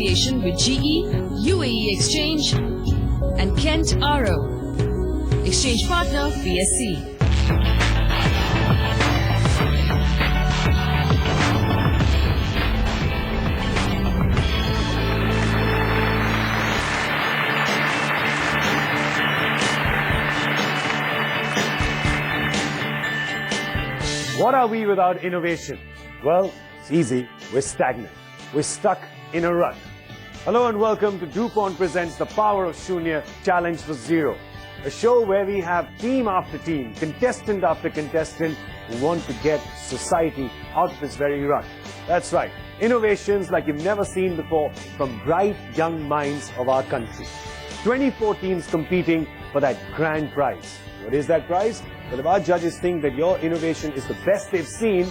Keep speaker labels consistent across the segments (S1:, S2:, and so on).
S1: association with GE, UAE Exchange and Kent RO. Exchange partner BSC.
S2: What are we without innovation? Well, it's easy. We're stagnant. We're stuck in a rut. Hello and welcome to DuPont Presents The Power of Shunya Challenge for Zero, a show where we have team after team, contestant after contestant who want to get society out of this very rut. That's right, innovations like you've never seen before from bright young minds of our country. 24 teams competing for that grand prize. What is that prize? Well, if our judges think that your innovation is the best they've seen,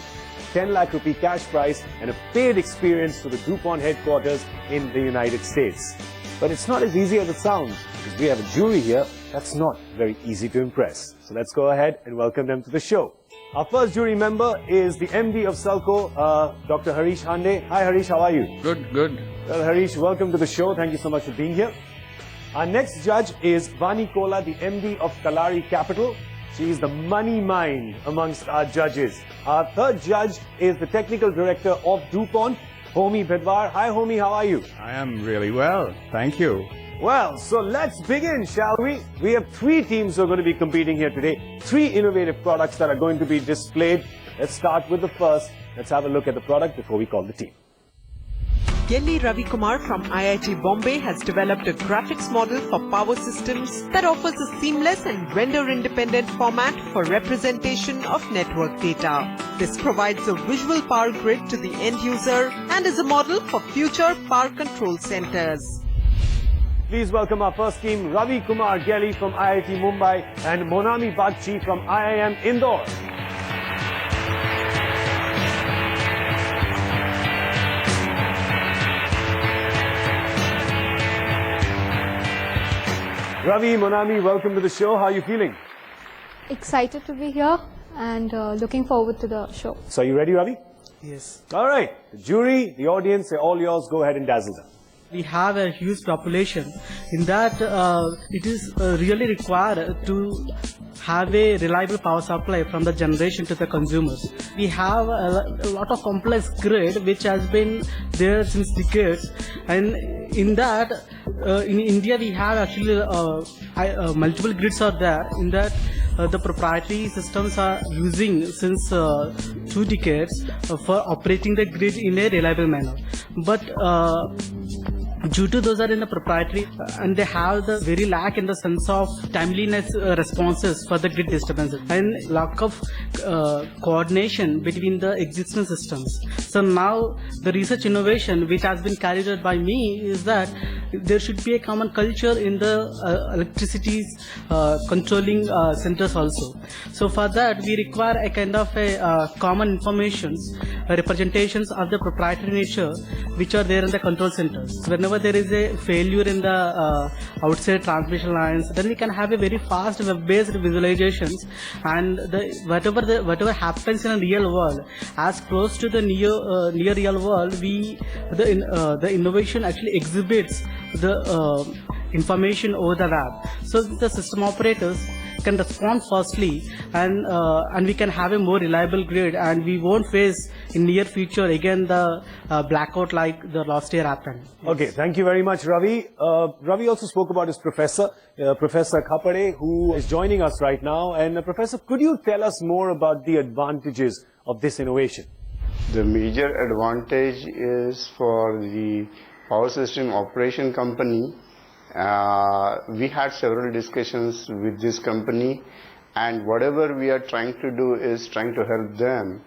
S2: 10 lakh rupee cash prize and a paid experience to the DuPont headquarters in the United States. But it's not as easy as it sounds, because we have a jury here that's not very easy to impress. So let's go ahead and welcome them to the show. Our first jury member is the MD of Sulco, Dr. Harish Hande. Hi Harish, how are you?
S3: Good, good.
S2: Well, Harish, welcome to the show. Thank you so much for being here. Our next judge is Vani Kola, the MD of Kalari Capital. She is the money mind amongst our judges. Our third judge is the technical director of DuPont, Homi Bhedwar. Hi Homi, how are you?
S3: I am really well, thank you.
S2: Well, so let's begin, shall we? We have 3 teams who are going to be competing here today. 3 innovative products that are going to be displayed. Let's start with the first. Let's have a look at the product before we call the team.
S4: Yelli Ravi Kumar from IIT Bombay has developed a graphics model for power systems that offers a seamless and vendor-independent format for representation of network data. This provides a visual power grid to the end user and is a model for future power control centers.
S2: Please welcome our first team, Ravi Kumar Gelli from IIT Mumbai and Monami Bagchi from IIM Indore. Ravi, Monami, welcome to the show. How are you feeling?
S5: Excited to be here and looking forward to the show.
S2: So are you ready, Ravi?
S6: Yes.
S2: All right. The jury, the audience, they're all yours. Go ahead and dazzle them.
S6: We have a huge population. In that, it is really required to have a reliable power supply from the generation to the consumers. We have a lot of complex grid which has been there since decades, and in that, in India we have actually multiple grids are there. In that, the proprietary systems are using since 2 decades for operating the grid in a reliable manner. But due to those are in the proprietary and they have the very lack in the sense of timeliness responses for the grid disturbances and lack of coordination between the existing systems. So now the research innovation which has been carried out by me is that there should be a common culture in the electricity's controlling centers also. So for that we require a kind of a common informations, representations of the proprietary nature which are there in the control centers. Whenever there is a failure in the outside transmission lines, then we can have a very fast web-based visualizations, and whatever happens in a real world, as close to the near real world, the innovation actually exhibits the information over the web. So the system operators can respond fastly, and we can have a more reliable grid, and we won't face in near future again the blackout like the last year happened.
S2: Okay, thank you very much, Ravi. Ravi also spoke about his professor, Professor Khapade, who is joining us right now. And Professor, could you tell us more about the advantages of this innovation?
S7: The major advantage is for the power system operation company. We had several discussions with this company, and whatever we are trying to do is trying to help them.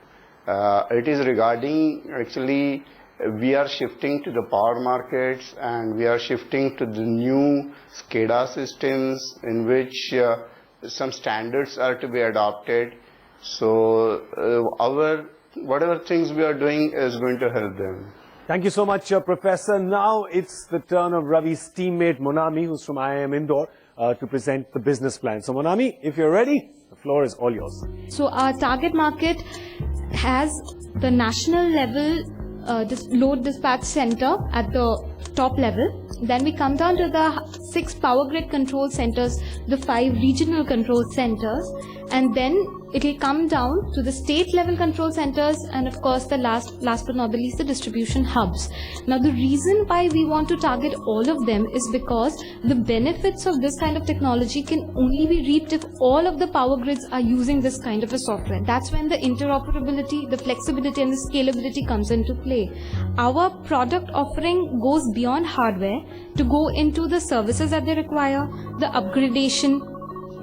S7: It is regarding, actually, we are shifting to the power markets, and we are shifting to the new SCADA systems in which some standards are to be adopted. So whatever things we are doing is going to help them.
S2: Thank you so much, Professor. Now it's the turn of Ravi's teammate Monami, who's from IIM Indore, to present the business plan. So Monami, if you're ready, the floor is all yours.
S5: So our target market has the national level load dispatch center at the top level. Then we come down to the 6 power grid control centers, the 5 regional control centers, and then it will come down to the state level control centers, and of course the last but not the least, the distribution hubs. Now the reason why we want to target all of them is because the benefits of this kind of technology can only be reaped if all of the power grids are using this kind of a software. That's when the interoperability, the flexibility and the scalability comes into play. Our product offering goes beyond hardware to go into the services that they require, the upgradation,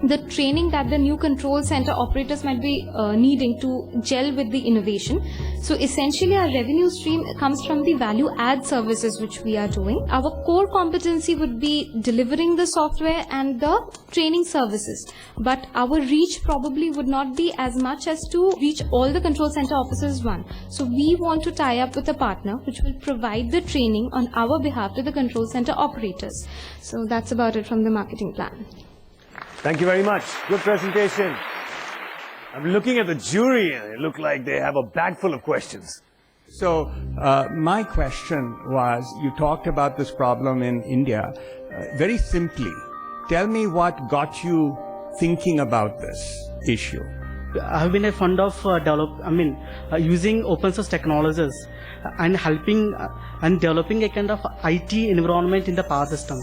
S5: the training that the new control center operators might be needing to gel with the innovation. So essentially our revenue stream comes from the value add services which we are doing. Our core competency would be delivering the software and the training services, but our reach probably would not be as much as to reach all the control center offices one. So we want to tie up with a partner which will provide the training on our behalf to the control center operators. So that's about it from the marketing plan.
S2: Thank you very much. Good presentation. I'm looking at the jury and it looked like they have a bag full of questions.
S3: So, my question was, you talked about this problem in India. Very simply, tell me what got you thinking about this issue.
S6: I have been a fond of using open source technologies and helping and developing a kind of IT environment in the power systems.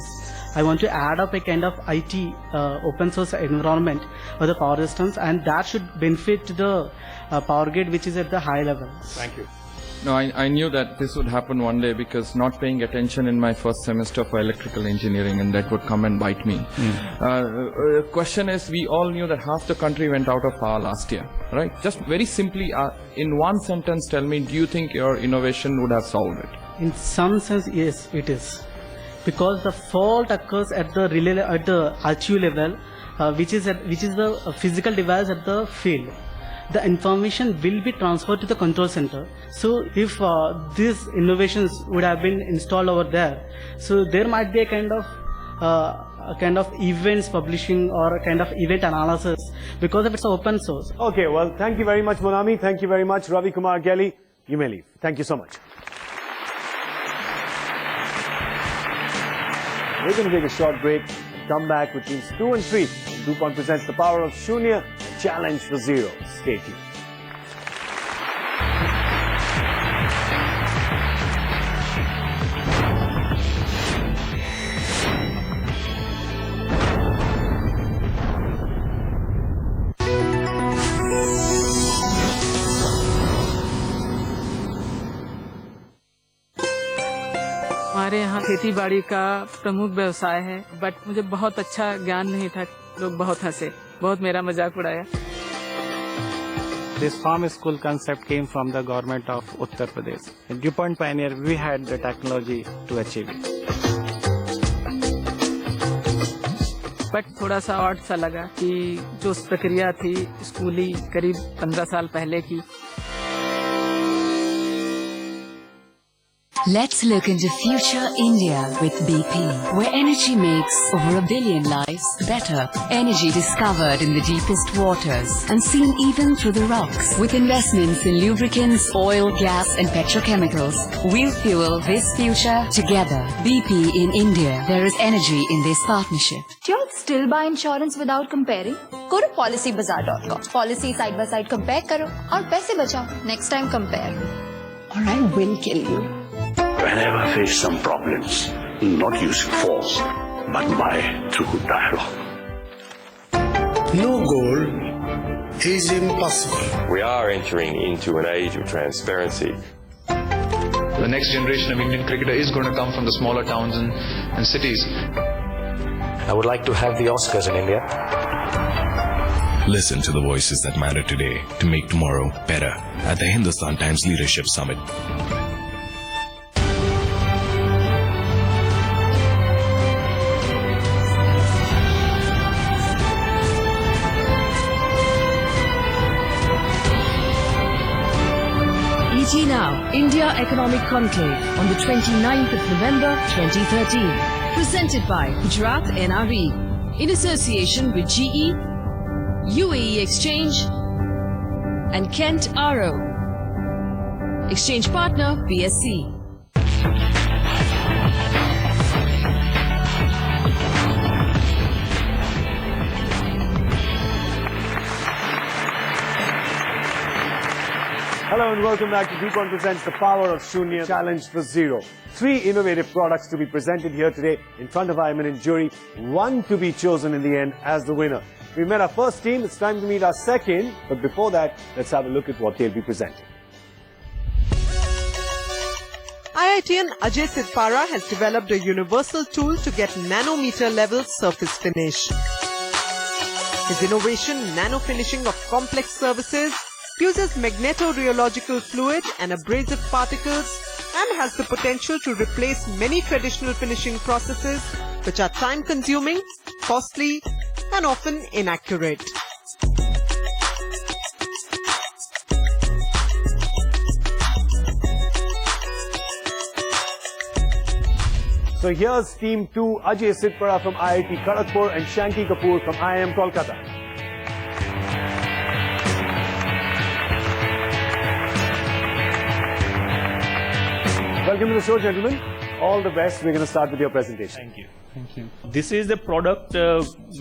S6: I want to add up a kind of IT open source environment for the power systems, and that should benefit the power grid which is at the high level.
S2: Thank you.
S8: No, I knew that this would happen one day because not paying attention in my first semester for electrical engineering, and that would come and bite me. Question is, we all knew that half the country went out of power last year, right? Just very simply, in one sentence, tell me, do you think your innovation would have solved it?
S6: In some sense, yes, it is. Because the fault occurs at the relay, at the RTU level, which is the physical device at the field. The information will be transferred to the control center. So if these innovations would have been installed over there, so there might be a kind of events publishing or a kind of event analysis because of its open source.
S2: Okay, well, thank you very much, Monami. Thank you very much, Ravi Kumar Gelly. You may leave. Thank you so much. We're going to take a short break and come back with teams 2 and 3. DuPont presents The Power of Shunya, Challenge for Zero. Stay tuned.
S9: हमारे यहाँ खेती बाड़ी का प्रमुख व्यवसाय है, but मुझे बहुत अच्छा ज्ञान नहीं था. लोग बहुत हंसे, बहुत मेरा मजाक उड़ाया.
S10: This farm school concept came from the government of Uttar Pradesh. In DuPont Pioneer, we had the technology to achieve it.
S9: But थोड़ा सा ऑड सा लगा कि जो प्रक्रिया थी स्कूली करीब 15 साल पहले की.
S1: Let's look into future India with BP, where energy makes over 1 billion lives better. Energy discovered in the deepest waters and seen even through the rocks. With investments in lubricants, oil, gas and petrochemicals, we'll fuel this future together. BP in India. There is energy in this partnership.
S11: Do you all still buy insurance without comparing? Go to policybazaar.com. Policy side by side compare karo aur paise bachao. Next time compare or I will kill you.
S12: Whenever face some problems, not using force, but by through dialogue.
S13: No goal is impossible.
S14: We are entering into an age of transparency.
S15: The next generation of Indian cricketer is going to come from the smaller towns and cities.
S16: I would like to have the Oscars in India.
S17: Listen to the voices that matter today to make tomorrow better at the Hindustan Times Leadership Summit.
S1: ET Now, India Economic Conclave on the 29th of November 2013. Presented by Gujarat NRE in association with GE, UAE Exchange and Kent RO. Exchange partner BSC.
S2: Hello and welcome back to DuPont Presents The Power of Shunya Challenge for Zero. 3 innovative products to be presented here today in front of our eminent jury, 1 to be chosen in the end as the winner. We've met our first team, it's time to meet our second, but before that, let's have a look at what they'll be presenting.
S4: IITian Ajay Sidpara has developed a universal tool to get nanometer level surface finish. His innovation, nano finishing of complex surfaces, uses magnetorheological fluid and abrasive particles and has the potential to replace many traditional finishing processes which are time-consuming, costly and often inaccurate.
S2: So here's team 2, Ajay Sidpara from IIT Kharagpur and Shanky Kapoor from IIM Kolkata. Welcome to the show, gentlemen. All the best. We're going to start with your presentation.
S18: Thank you. Thank you. This is the product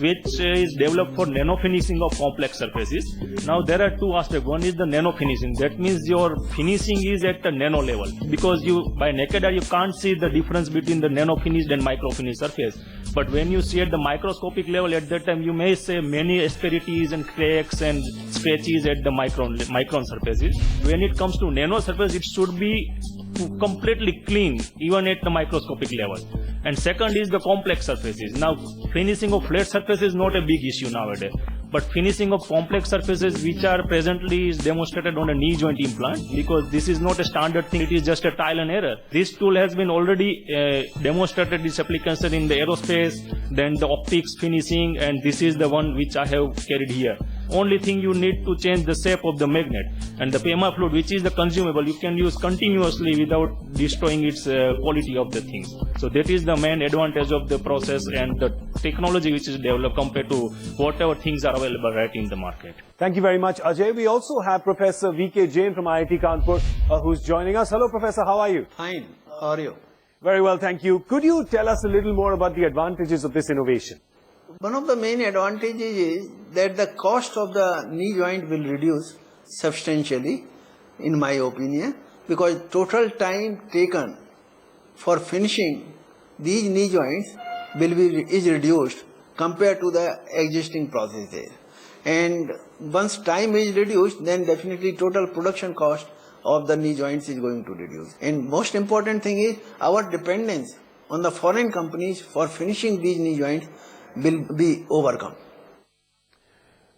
S18: which is developed for nano finishing of complex surfaces. Now there are 2 aspects. One is the nano finishing. That means your finishing is at the nano level, because you by naked eye you can't see the difference between the nano finished and micro finished surface. But when you see at the microscopic level, at that time you may see many asperities and cracks and scratches at the micron surfaces. When it comes to nano surface, it should be completely clean even at the microscopic level. And second is the complex surfaces. Now finishing of flat surface is not a big issue nowadays, but finishing of complex surfaces which are presently is demonstrated on a knee joint implant, because this is not a standard thing, it is just a trial and error. This tool has been already demonstrated its application in the aerospace, then the optics finishing, and this is the one which I have carried here. Only thing you need to change the shape of the magnet, and the PEMA fluid, which is the consumable, you can use continuously without destroying its quality of the things. So that is the main advantage of the process and the technology which is developed compared to whatever things are available right in the market.
S2: Thank you very much, Ajay. We also have Professor V.K. Jain from IIT Kanpur who's joining us. Hello, Professor. How are you?
S19: Fine. How are you?
S2: Very well, thank you. Could you tell us a little more about the advantages of this innovation?
S19: One of the main advantages is that the cost of the knee joint will reduce substantially, in my opinion, because total time taken for finishing these knee joints is reduced compared to the existing processes. And once time is reduced, then definitely total production cost of the knee joints is going to reduce. And most important thing is our dependence on the foreign companies for finishing these knee joints will be overcome.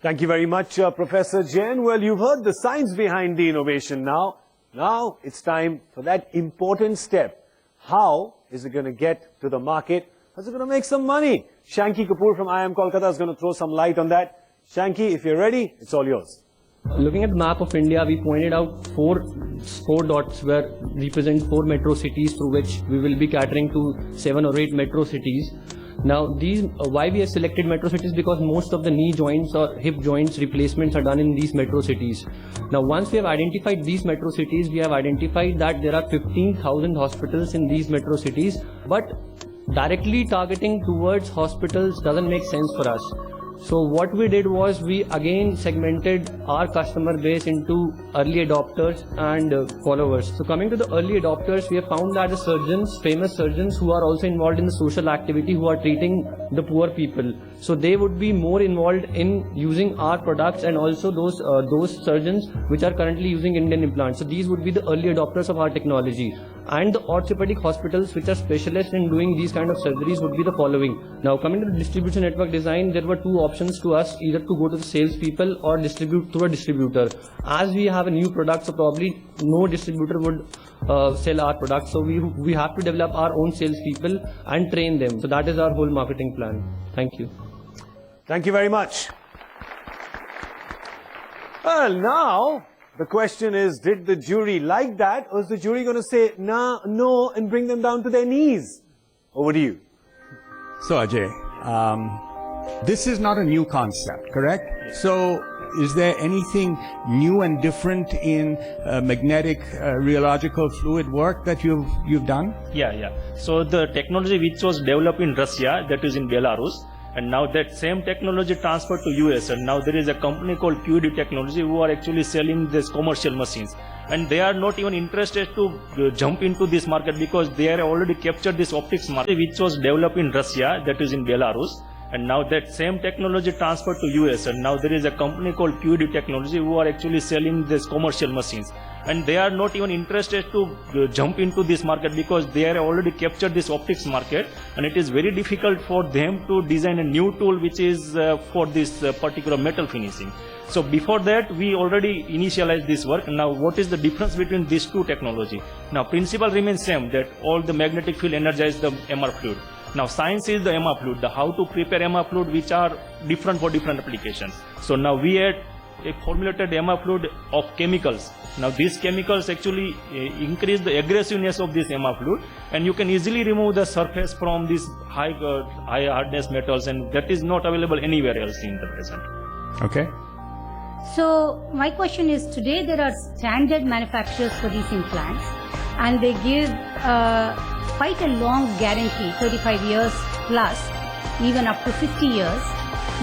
S2: Thank you very much, Professor Jain. Well, you've heard the science behind the innovation now. Now it's time for that important step. How is it going to get to the market? How's it going to make some money? Shanky Kapoor from IIM Kolkata is going to throw some light on that. Shanky, if you're ready, it's all yours.
S20: Looking at the map of India, we pointed out four dots where represent 4 metro cities through which we will be catering to 7 or 8 metro cities. Now these, why we have selected metro cities? Because most of the knee joints or hip joints replacements are done in these metro cities. Now once we have identified these metro cities, we have identified that there are 15,000 hospitals in these metro cities, but directly targeting towards hospitals doesn't make sense for us. So what we did was we again segmented our customer base into early adopters and followers. So coming to the early adopters, we have found that the surgeons, famous surgeons who are also involved in the social activity, who are treating the poor people. So they would be more involved in using our products, and also those surgeons which are currently using Indian implants. So these would be the early adopters of our technology. And the orthopedic hospitals which are specialists in doing these kind of surgeries would be the following. Now coming to the distribution network design, there were 2 options to us, either to go to the salespeople or distribute through a distributor. As we have a new product, so probably no distributor would sell our product. So we have to develop our own salespeople and train them. So that is our whole marketing plan. Thank you.
S2: Thank you very much. Well, now the question is, did the jury like that, or is the jury going to say no and bring them down to their knees? Over to you.
S3: So Ajay, this is not a new concept, correct? So is there anything new and different in magnetic rheological fluid work that you've done?
S18: Yeah. So the technology which was developed in Russia, that is in Belarus, and now that same technology transferred to US, and now there is a company called QED Technology who are actually selling these commercial machines, and they are not even interested to jump into this market because they are already captured this optics market which was developed in Russia, that is in Belarus, and now that same technology transferred to US, and now there is a company called QED Technology who are actually selling these commercial machines, and they are not even interested to jump into this market because they are already captured this optics market, and it is very difficult for them to design a new tool which is for this particular metal finishing. So before that we already initialized this work. Now what is the difference between these two technology? Now principle remains same, that all the magnetic field energize the MR fluid. Now science is the MR fluid, the how to prepare MR fluid which are different for different applications. So now we had a formulated MR fluid of chemicals. Now these chemicals actually increase the aggressiveness of this MR fluid, and you can easily remove the surface from these high hardness metals, and that is not available anywhere else in the present.
S3: Okay.
S21: So my question is, today there are standard manufacturers for these implants, and they give quite a long guarantee, 35 years plus, even up to 50 years.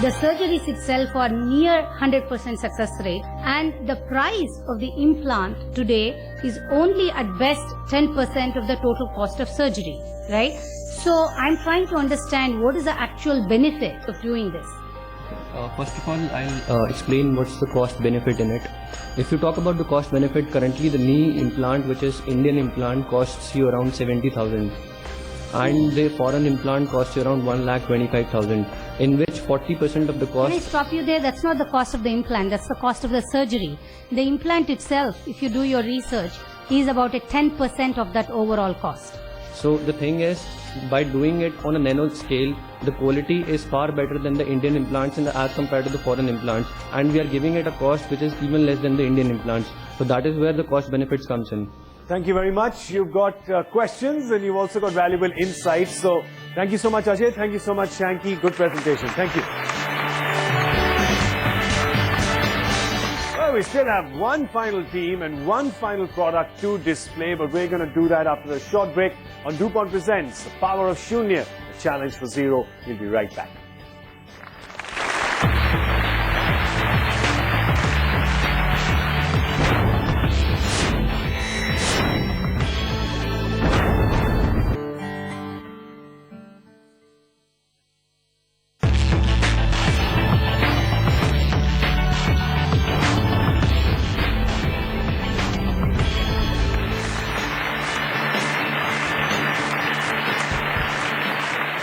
S21: The surgeries itself are near 100% success rate, and the price of the implant today is only at best 10% of the total cost of surgery, right? So I'm trying to understand what is the actual benefit of doing this.
S20: First of all, I'll explain what's the cost benefit in it. If you talk about the cost benefit, currently the knee implant, which is Indian implant, costs you around 70,000, and the foreign implant costs you around 1,25,000, in which 40% of the cost...
S21: Can I stop you there? That's not the cost of the implant, that's the cost of the surgery. The implant itself, if you do your research, is about a 10% of that overall cost.
S20: So the thing is, by doing it on a nano scale, the quality is far better than the Indian implants as compared to the foreign implants, and we are giving it a cost which is even less than the Indian implants. So that is where the cost benefits comes in.
S2: Thank you very much. You've got questions, and you've also got valuable insights. So thank you so much, Ajay. Thank you so much, Shanky. Good presentation. Thank you. Well, we still have one final team and one final product to display, but we're going to do that after a short break on DuPont Presents The Power of Shunya, a challenge for zero. We'll be right back.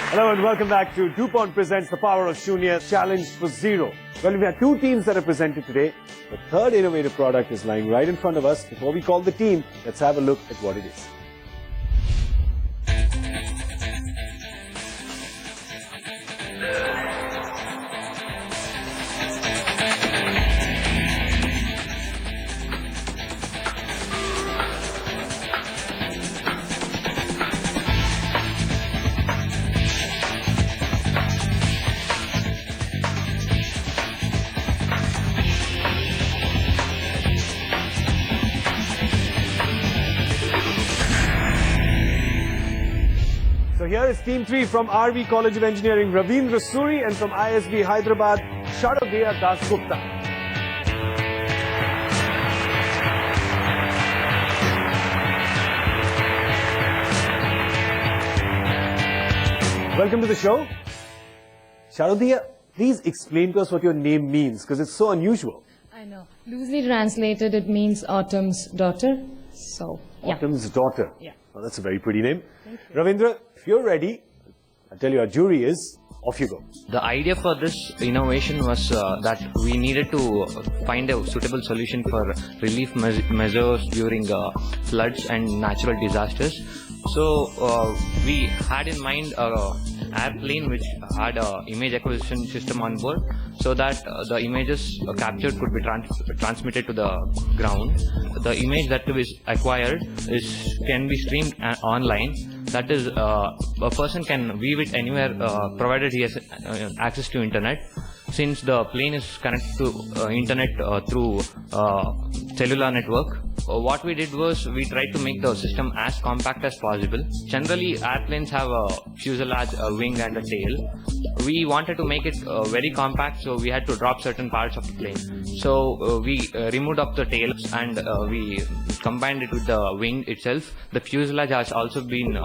S2: Hello and welcome back to DuPont Presents The Power of Shunya, Challenge for Zero. Well, we have two teams that are presented today. The third innovative product is lying right in front of us. Before we call the team, let's have a look at what it is. So here is Team 3 from RV College of Engineering, Ravindra Suri, and from ISB Hyderabad, Sharadhya Dasgupta. Welcome to the show. Sharadhya, please explain to us what your name means, because it's so unusual.
S22: I know. Loosely translated, it means Autumn's daughter. So, yeah.
S2: Autumn's daughter.
S22: Yeah.
S2: Well, that's a very pretty name. Ravindra, if you're ready, I'll tell you our jury is, off you go.
S23: The idea for this innovation was that we needed to find a suitable solution for relief measures during floods and natural disasters. So we had in mind an airplane which had an image acquisition system on board, so that the images captured could be transmitted to the ground. The image that is acquired can be streamed online. That is, a person can view it anywhere provided he has access to internet. Since the plane is connected to internet through cellular network, what we did was we tried to make the system as compact as possible. Generally, airplanes have a fuselage, a wing and a tail. We wanted to make it very compact, so we had to drop certain parts of the plane. So we removed up the tails and we combined it with the wing itself. The fuselage has also been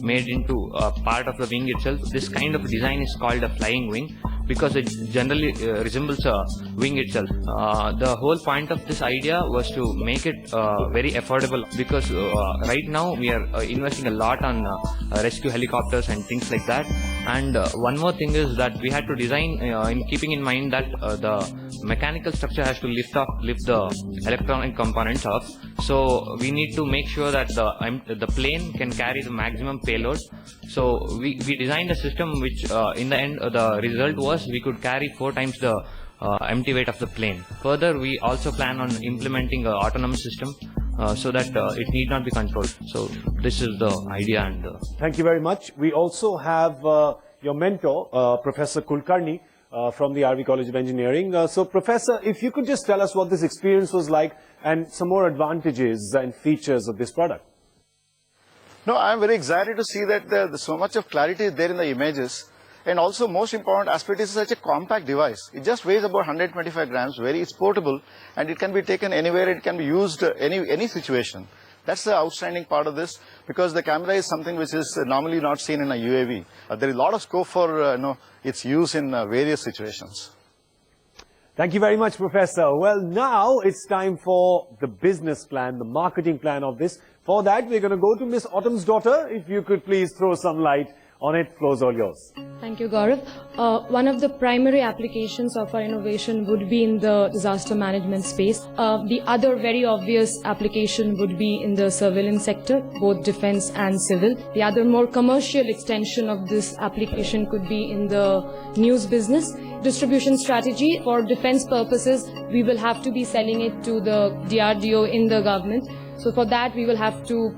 S23: made into a part of the wing itself. This kind of design is called a flying wing because it generally resembles a wing itself. The whole point of this idea was to make it very affordable because right now we are investing a lot on rescue helicopters and things like that. And one more thing is that we had to design in keeping in mind that the mechanical structure has to lift the electronic components off. So we need to make sure that the plane can carry the maximum payload. So we designed a system which in the end the result was we could carry 4 times the empty weight of the plane. Further, we also plan on implementing an autonomous system so that it need not be controlled. So this is the idea. And
S2: thank you very much. We also have your mentor, Professor Kulkarni, from the RV College of Engineering. So Professor, if you could just tell us what this experience was like and some more advantages and features of this product.
S5: No, I'm very excited to see that there's so much of clarity there in the images. And also, most important aspect is such a compact device. It just weighs about 125 grams, it's portable, and it can be taken anywhere, it can be used any situation. That's the outstanding part of this, because the camera is something which is normally not seen in a UAV. There is a lot of scope for its use in various situations.
S2: Thank you very much, Professor. Well, now it's time for the business plan, the marketing plan of this. For that, we're going to go to Miss Autumn's daughter. If you could please throw some light on it, floor's all yours.
S22: Thank you, Gaurav. One of the primary applications of our innovation would be in the disaster management space. The other very obvious application would be in the surveillance sector, both defense and civil. The other more commercial extension of this application could be in the news business. Distribution strategy for defense purposes, we will have to be selling it to the DRDO in the government. So for that, we will have to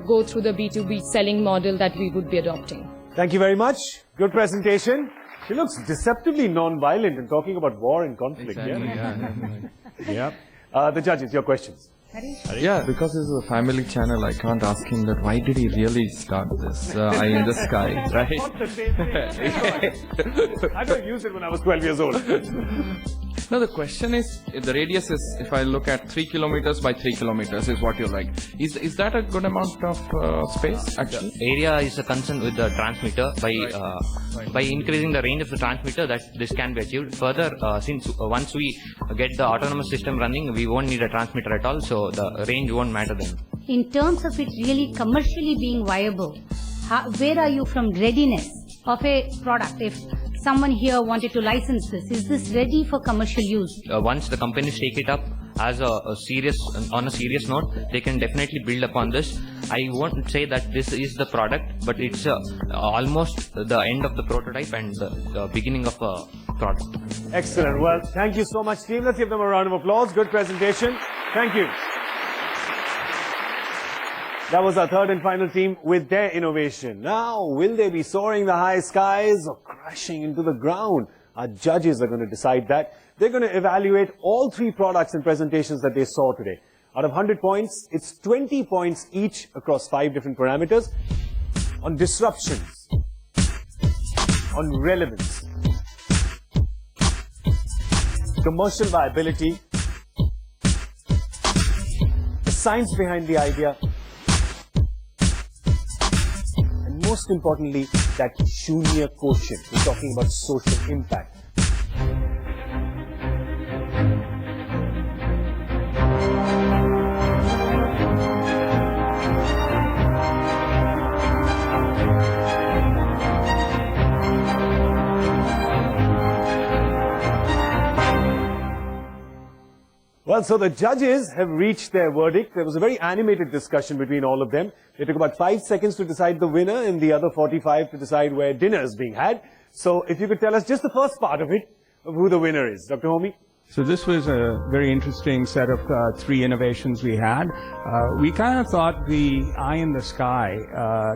S22: go through the B2B selling model that we would be adopting.
S2: Thank you very much. Good presentation. She looks deceptively non-violent and talking about war and conflict.
S7: Exactly,
S2: yeah. The judges, your questions.
S7: Yeah, because this is a family channel, I can't ask him that why did he really start this eye in the sky, right?
S2: Not the same thing. I don't use it when I was 12 years old.
S7: No, the question is, the radius is, if I look at 3 kilometers by 3 kilometers is what you're like. Is that a good amount of space, actually?
S23: The area is a concern with the transmitter. By increasing the range of the transmitter, that this can be achieved. Further, since once we get the autonomous system running, we won't need a transmitter at all, so the range won't matter then.
S21: In terms of it really commercially being viable, where are you from readiness of a product? If someone here wanted to license this, is this ready for commercial use?
S23: Once the companies take it up as on a serious note, they can definitely build upon this. I won't say that this is the product, but it's almost the end of the prototype and the beginning of a product.
S2: Excellent. Well, thank you so much, team. Let's give them a round of applause. Good presentation. Thank you. That was our third and final team with their innovation. Now, will they be soaring the high skies or crashing into the ground? Our judges are going to decide that. They're going to evaluate all 3 products and presentations that they saw today. Out of 100 points, it's 20 points each across 5 different parameters on disruptions, on relevance, commercial viability, the science behind the idea, and most importantly, that Shunya quotient. We're talking about social impact. Well, so the judges have reached their verdict. There was a very animated discussion between all of them. They took about 5 seconds to decide the winner and the other 45 to decide where dinner is being had. So if you could tell us just the first part of it, of who the winner is. Dr. Homi?
S3: So this was a very interesting set of three innovations we had. We kind of thought the eye in the sky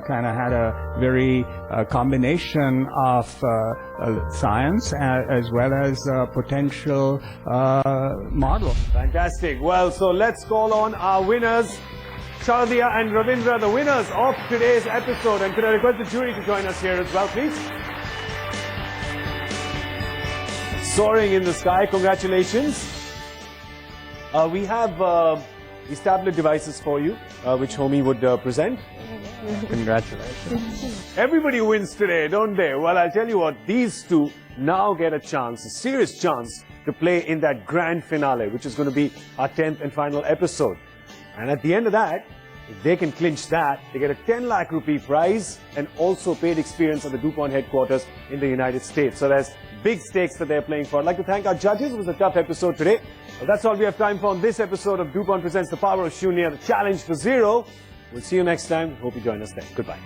S3: kind of had a very combination of science as well as potential model.
S2: Fantastic. Well, so let's call on our winners, Shardia and Ravindra, the winners of today's episode. And could I request the jury to join us here as well, please? Soaring in the sky, congratulations. We have these tablet devices for you, which Homi would present.
S3: Congratulations.
S2: Everybody wins today, don't they? Well, I'll tell you what, these two now get a chance, a serious chance, to play in that grand finale, which is going to be our 10th and final episode. And at the end of that, if they can clinch that, they get a 10 lakh rupee prize and also paid experience at the DuPont headquarters in the United States. So there's big stakes that they're playing for. I'd like to thank our judges. It was a tough episode today. Well, that's all we have time for on this episode of DuPont Presents The Power of Shunya, the challenge for zero. We'll see you next time. Hope you join us then. Goodbye.